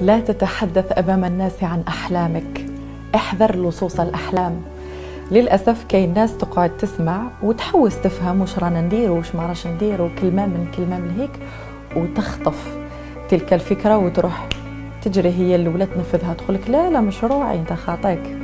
لا تتحدث أمام الناس عن أحلامك، احذر لصوص الأحلام. للأسف كاين ناس تقعد تسمع وتحوس تفهم وش رانا نديرو وش ما راش نديرو، كلمة من هيك وتخطف تلك الفكرة وتروح تجري هي الأولى تنفذها، تقولك لا مشروعي انت خاطئك.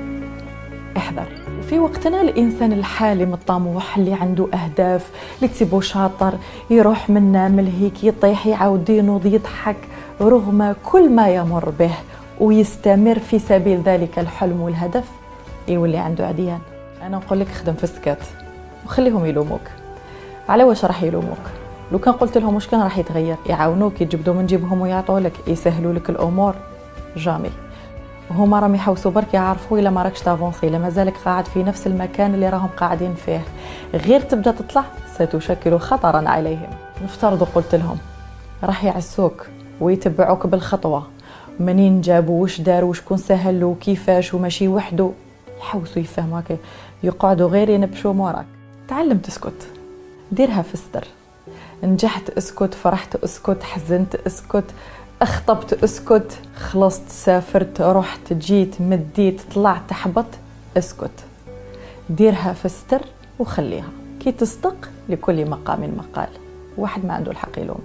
احذر. في وقتنا الإنسان الحالم الطموح اللي عنده أهداف، اللي تسيبه شاطر يروح من هيك يطيح يعاود ينوض يضحك رغم كل ما يمر به ويستمر في سبيل ذلك الحلم والهدف، يولي عنده عديان. أنا نقول لك خدم في السكات وخليهم يلوموك. على واش راح يلوموك؟ لو كان قلت لهم واش كان راح يتغير؟ يعاونوك، يجبدوا من جيبهم ويعطوا لك، يسهلوا لك الأمور؟ جامي. هما راهم يحوسوا برك يعرفوا الا ما راكش تافونسي، الا مازالك قاعد في نفس المكان اللي راهم قاعدين فيه، غير تبدا تطلع ستشكل خطرا عليهم. نفترض قلت لهم راح يعسوك ويتبعوك بالخطوه، منين جابوا واش داروا وشكون سهل وكيفاش وماشي وحده، يحوسوا يفهموا هكا، يقعدوا غير ينبشوا موراك. تعلم تسكت، ديرها في السر. نجحت اسكت، فرحت اسكت، حزنت اسكت، اخطبت اسكت، خلصت، سافرت، رحت، جيت، مديت، طلعت، حبط، اسكت. ديرها في الستر وخليها، كي تصدق لكل مقام مقال، واحد ما عنده الحق يلوم.